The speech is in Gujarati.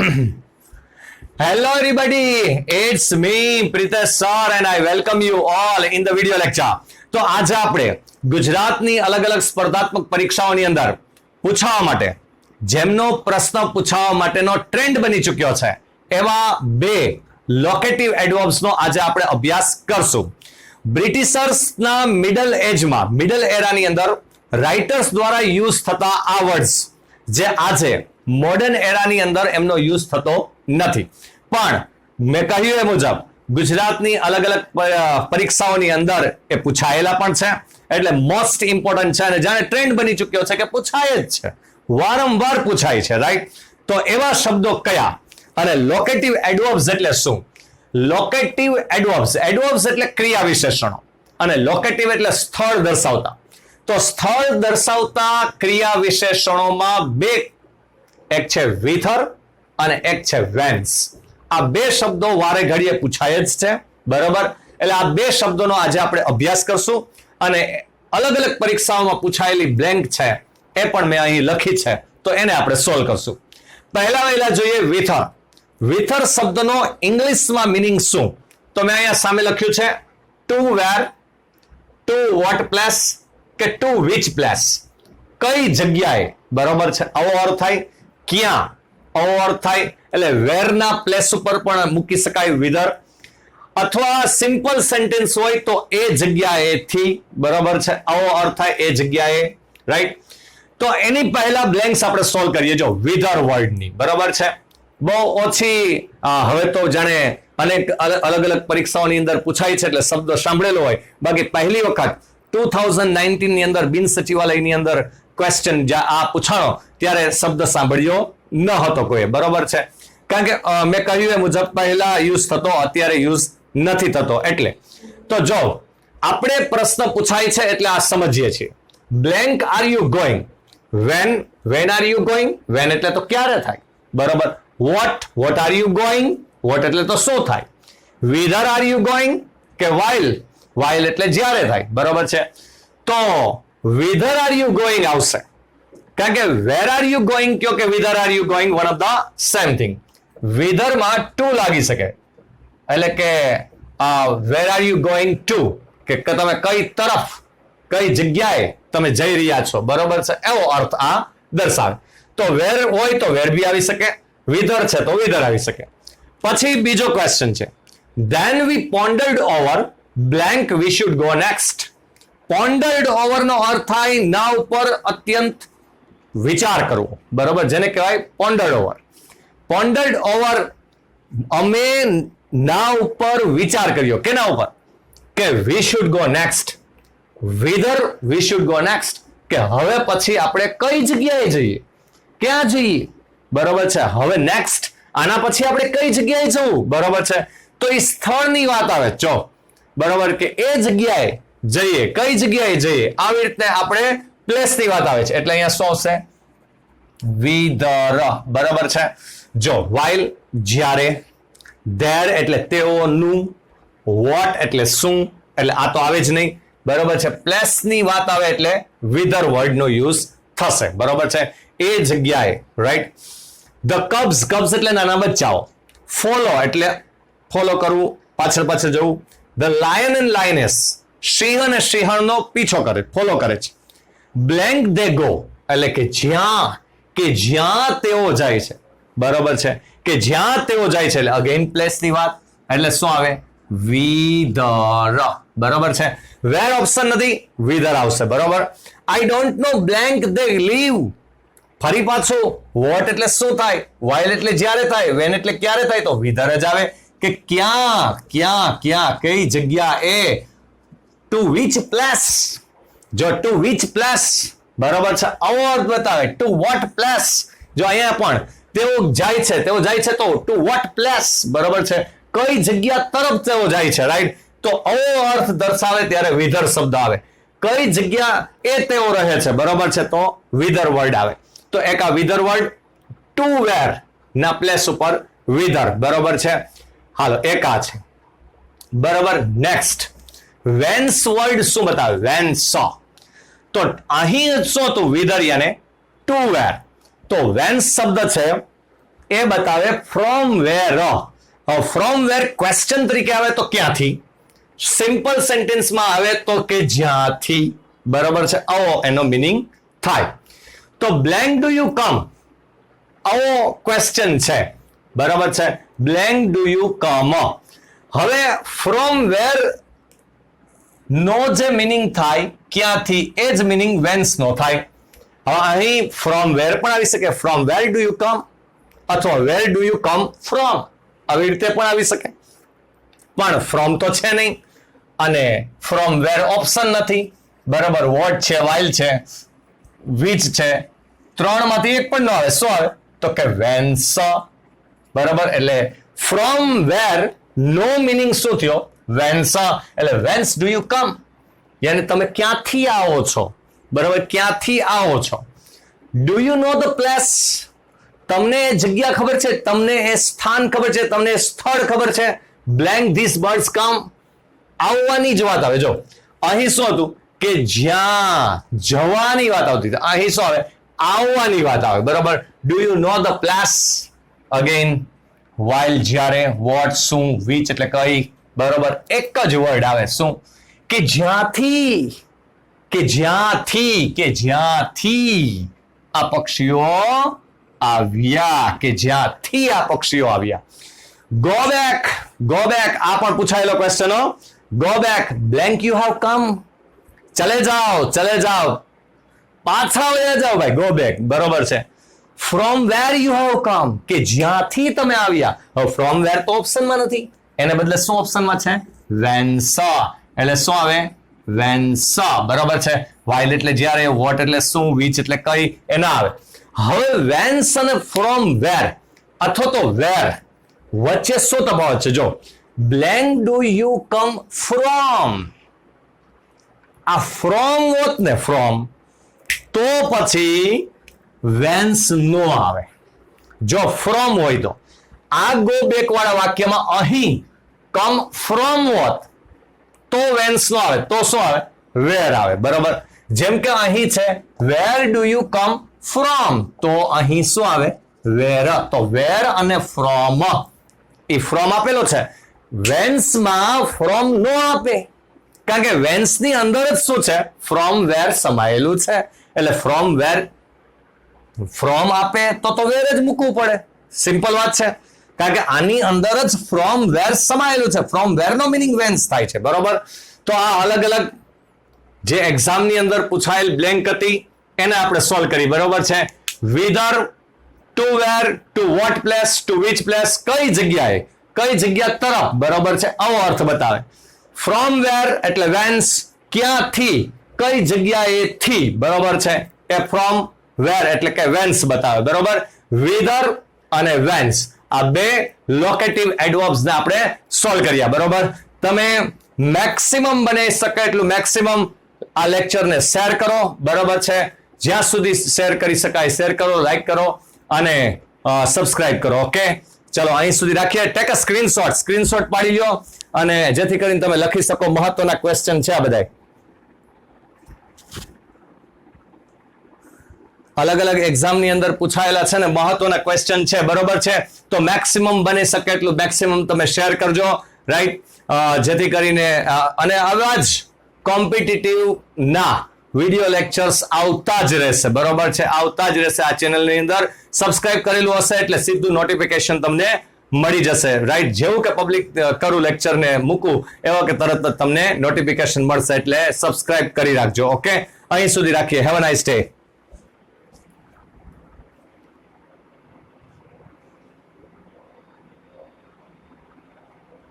Hello everybody, it's me Pritesh sir and I welcome you all in the video lecture. તો આજે આપણે ગુજરાતની અલગ અલગ સ્પર્ધાત્મક પરીક્ષાઓની અંદર પૂછવા માટે જેમનો પ્રશ્ન પૂછવા માટેનો ટ્રેન્ડ બની ચૂક્યો છે એવા બે લોકેટિવ એડવર્બ્સનો આજે આપણે અભ્યાસ કરશું. બ્રિટિશર્સના મિડલ એરાની અંદર રાઇટર્સ દ્વારા યુઝ થતા આ વર્ડ્સ જે આજે મોડર્ન એરાની અંદર એમનો યુઝ થતો નથી, પણ મેં કહ્યું એ મુજબ ગુજરાતની અલગ અલગ પરીક્ષાઓની અંદર એ પૂછાયેલા પણ છે, એટલે મોસ્ટ ઇમ્પોર્ટન્ટ છે અને જાણે ટ્રેન્ડ બની ચૂક્યો છે કે પૂછાય જ છે, વારંવાર પૂછાય છે, રાઈટ? તો એવા શબ્દો કયા અને લોકેટિવ એડવર્બ્સ એટલે શું? લોકેટિવ એડવર્બ્સ એટલે ક્રિયા વિશેષણો અને લોકેટિવ એટલે સ્થળ દર્શાવતા. તો સ્થળ દર્શાવતા ક્રિયા વિશેષણોમાં બે, એક છે વિથર અને એક છે વેન્સ. આ બે શબ્દો વારે ઘડીએ પૂછાય જ છે, બરોબર? એટલે આ બે શબ્દોનો આજે આપણે અભ્યાસ કરશું અને અલગ અલગ પરીક્ષાઓમાં પૂછાયેલી બ્લેન્ક છે એ પણ મેં અહીં લખી છે, તો એને આપણે સોલ્વ કરશું. પહેલા જોઈએ વિથર. વિથર શબ્દનો ઇંગ્લિશમાં મિનિંગ શું? તો મેં અહીંયા સામે લખ્યું છે two where, to what place કે ટુ વિચ પ્લેસ. કઈ જગ્યાએ, બરોબર છે? આવો અર્થ થાય. ક્યાં, આવો અર્થ થાય. એટલે વેરના પ્લેસ ઉપર પણ મૂકી શકાય વિધર, અથવા સિમ્પલ સેન્ટેન્સ હોય તો એ જગ્યાએથી, બરોબર છે? આવો અર્થ થાય એ જગ્યાએ, રાઈટ? તો એની પહેલા બ્લેન્ક્સ આપણે સોલ્વ કરીએ. જો વિધર વર્ડની, બરોબર છે? બહુ ઓછી, હવે તો જાણે અનેક અલગ અલગ પરીક્ષાઓની અંદર પૂછાય છે એટલે શબ્દ સાંભળેલો હોય, બાકી પહેલી વખત 2019 ની અંદર બિન સચિવાલયની અંદર ક્વેશ્ચન આ પૂછાણો ત્યારે શબ્દ સાંભળ્યો ન હતો કોઈ, બરોબર છે? કારણ કે મેં કહ્યું એ મુજબ પહેલા યુઝ થતો, અત્યારે યુઝ નથી થતો. એટલે તો જો આપણે પ્રશ્ન પૂછાય છે એટલે આ સમજીએ છીએ. Blank are you going? When are you going? When એટલે તો ક્યારે થાય, બરોબર? What are you going? What એટલે તો શું થાય? વિધર આર યુ ગોઈંગ કે વાઇલ એટલે જ્યારે થાય, બરોબર છે? તો વિધર આર યુ ગોઈંગ આવશે, કારણ કે વેર આર યુ ગોઈંગ કયો કે whether are you going, one of the same thing. વિધરમાં ટુ લાગી શકે, એટલે કે where are you going to, કે તમે કઈ તરફ, કઈ જગ્યાએ તમે જઈ રહ્યા છો, બરોબર છે? એવો અર્થ આ દર્શાવે. તો વેર હોય તો વેર બી આવી શકે, વિધર છે તો વિધર આવી શકે. પછી બીજો ક્વેશ્ચન છે, then we pondered over blank we should go next. Pondered over નો અર્થ થાય ના ઉપર અત્યંત વિચાર કરવો, બરોબર? જેને કહેવાય પોન્ડર્ડ ઓવર. પોન્ડર્ડ ઓવર, અમે ના ઉપર વિચાર કર્યો. કેના ઉપર? કે we should go next. Whether we should go next, કે હવે પછી આપણે કઈ જગ્યાએ જઈએ, ક્યાં જઈએ, બરોબર છે? હવે નેક્સ્ટ, આના પછી આપણે કઈ જગ્યાએ જવું, બરોબર છે? તો એ સ્થળની વાત આવે, ચો, બરોબર? કે એ જગ્યાએ જઈએ, કઈ જગ્યાએ જઈએ, આવી રીતે આપણે પ્લેસની વાત આવે છે. એટલે અહીંયા શું હશે? વિધર, બરોબર છે? જો વાઇલ જ્યારે, ધેર એટલે તેઓનું, વોટ એટલે શું, એટલે આ તો આવે જ નહીં, બરોબર છે? પ્લેસની વાત આવે એટલે વિધર વર્ડનો યુઝ થશે, બરોબર છે? એ જગ્યાએ, રાઈટ? ધ કબ્સ એટલે નાના બચ્ચાઓ. ફોલો એટલે ફોલો કરવું, પાછળ જવું. ધ લાયન એન્ડ લાયનેસ, સિંહ અને સિંહણનો પીછો કરે, ફોલો કરે છે. બ્લેન્ક દે ગો, એટલે કે જ્યાં તેઓ જાય છે, બરોબર છે? કે જ્યાં તેઓ જાય છે, એટલે અગેન પ્લેસની વાત, એટલે શું આવે? વિધર, બરોબર છે? વેર ઓપ્શન નથી, વિધર આવશે, બરોબર? I don't know blank they leave. ફરી પાછું વોટ એટલે શું થાય, વાઇલ એટલે જ્યારે થાય, વેન એટલે ક્યારે થાય, તો વિધર જ આવે. કે ક્યાં, કઈ જગ્યા એ. ટુ વિચ પ્લેસ, જો ટુ વિચ પ્લેસ, બરોબર છે? આવો અર્થ બતાવે. ટુ વોટ પ્લેસ, જો અહીંયા પણ તેઓ જાય છે તો ટુ વોટ પ્લેસ, બરોબર છે? કઈ જગ્યા તરફ તેઓ જાય છે, રાઈટ? તો આવો અર્થ દર્શાવે ત્યારે વિધર શબ્દ આવે. કઈ જગ્યા એ તેઓ રહે છે, બરોબર છે? તો વિધર વર્ડ આવે. તો એક આ વિધર વર્ડ, ટુ વેર ના પ્લેસ ઉપર વિધર, બરોબર છે? હાલો, એક આ છે, બરોબર? નેક્સ્ટ વેન્સ વર્ડ શું બતાવે? વેન્સ. તો અહીં શું હતું? વિધર યાને ટુ વેર. તો વેન્સ શબ્દ છે એ બતાવે from where. From where question તરીકે આવે તો ક્યાંથી, સિમ્પલ સેન્ટેન્સમાં આવે તો કે જ્યાંથી. બરોબર છે, આવો એનો મિનિંગ થાય. તો બ્લેન્ક ડુ યુ કમ, આવો ક્વેશ્ચન છે. બરાબર છે, બ્લેન્ક ડુ યુ કમ. હવે ફ્રોમ વેર નો જે મિનિંગ થાય ક્યાંથી, એ જ મિનિંગ વેન્સ નો થાય. હવે અહીં ફ્રોમ વેર પણ આવી શકે, from where do you come, અથવા where do you come from, આવી રીતે પણ આવી શકે. પણ ફ્રોમ તો છે નહીં, અને ફ્રોમ વેર ઓપ્શન નથી. બરાબર, વોટ છે, વાઇલ છે, વિચ છે, ત્રણમાંથી એક પણ ન આવે. શું આવે તો કે વેન્સ. બરાબર, એટલે ફ્રોમ વેર નો મિનિંગ શું થયો, વેન્સ. એટલે વેન્સ ડુ યુ કમ, યાની તમે ક્યાંથી આવો છો. બરાબર, ક્યાંથી આવો છો. Do you know the place, તમને એ જગ્યા ખબર છે, તમને એ સ્થાન ખબર છે, તમને એ સ્થળ ખબર છે. બ્લેન્ક ધીસ બર્ડ્સ કમ, આવવાની જ વાત આવે. જો અહીં શું હતું કે જ્યાં જવાની વાત આવતી હતી, અહીં શું આવે, આવવાની વાત આવે. બરાબર, do you know the place, again while જ્યારે, વોટ શું, વિચ એટલે કઈ. બરાબર, એક જ વર્ડ આવે શું, કે જ્યાંથી, કે જ્યાંથી, કે જ્યાંથી આ પક્ષીઓ આવ્યા, કે જ્યાંથી આ પક્ષીઓ આવ્યા. ગો બેક, ગો બેક, આ પણ પૂછાયેલો question. Go back, blank you have come, ચલે જાઓ, ચલે જાઓ, પાછા વળ્યા જાઓ ભાઈ, ગો બેક. બરોબર છે. From where you have come, કે જ્યાંથી તમે આવ્યા. હવે ફ્રોમ વેર તો ઓપ્શનમાં નથી, એને બદલે શું ઓપ્શનમાં છે, વેન્સ. એટલે શું આવે, વેન્સ. બરોબર છે. વાઇલ એટલે જ્યારે, વોટ એટલે શું, વિચ એટલે કઈ, એ ના આવે. હવે વેન્સ અને ફ્રોમ વેર અથવા તો વેર વચ્ચે શું તફાવત છે. જો blank do you come from, આ ફ્રોમ હોત ને, ફ્રોમ, તો પછી વેન્સ નો આવે. જો ફ્રોમ હોય તો આ ગો બેક વાળા વાક્યમાં અહીં કમ ફ્રોમ હોત તો વેન્સ નો આવે, તો શું આવે, વેર આવે. બરોબર, જેમ કે અહીં છે where do you come from, તો અહીં શું આવે, વેર. તો વેર અને ફ્રોમ, એ ફ્રોમ આપેલો છે, વેન્સમાં ફ્રોમ નો આપે, કારણ કે વેન્સ ની અંદર જ શું છે, ફ્રોમ વેર સમાયેલું છે. એટલે ફ્રોમ વેર, ફ્રોમ આપે તો વેર જ મૂકવું પડે. સિમ્પલ વાત છે, કારણ કે આની અંદર જ ફ્રોમ વેર સમાયેલું છે. ફ્રોમ વેર નો મિનિંગ વેન્સ થાય છે. બરોબર, તો આ અલગ અલગ જે એક્ઝામની અંદર પૂછાયેલ બ્લેન્ક હતી એને આપણે સોલ્વ કરી. બરોબર છે. Whether, to where, to what place, to which place, કઈ જગ્યાએ, કઈ જગ્યા તરફ. બરોબર છે, આવો અર્થ બતાવે. ફ્રોમ વેર એટલે વેન્સ, ક્યાંથી, કઈ જગ્યાએથી. બરોબર છે, એ ફ્રોમ વેર એટલે કે વેન્સ બતાવે. બરોબર, વિધર અને વેન્સ, આ બે લોકેટિવ એડવર્બ્સ ને આપણે સોલ્વ કર્યા. બરોબર, તમે મેક્સિમમ બને શકે એટલું મેક્સિમમ આ લેક્ચરને શેર કરો. બરોબર છે, જ્યાં સુધી શેર કરી શકાય શેર કરો, લાઈક કરો અને સબસ્ક્રાઇબ કરો. ઓકે, ચલો અહીં સુધી રાખીએ. ટેક અ સ્ક્રીનશોટ પાડી લ્યો, અને જેથી કરીને તમે લખી શકો. મહત્વના ક્વેશ્ચન છે આ બધા, અલગ અલગ એક્ઝામની અંદર પૂછાયેલા છે ને મહત્વના ક્વેશ્ચન છે. બરોબર છે, તો મેક્સિમમ બની શકે એટલું મેક્સિમમ તમે શેર કરજો. રાઈટ, જેથી કરીને અને આવા જ કોમ્પિટિટિવ ના વિડીયો લેક્ચર્સ આવતા જ રહેશે. બરોબર છે, આવતા જ રહેશે. આ ચેનલની અંદર સબસ્ક્રાઇબ કરેલું હશે એટલે સીધું નોટિફિકેશન તમને મળી જશે. રાઈટ, જેવું કે પબ્લિક કરું લેક્ચર ને મૂકું એવા કે તરત જ તમને નોટિફિકેશન મળશે. એટલે સબસ્ક્રાઇબ કરી રાખજો. ઓકે, અહીં સુધી રાખીએ. Have a nice day.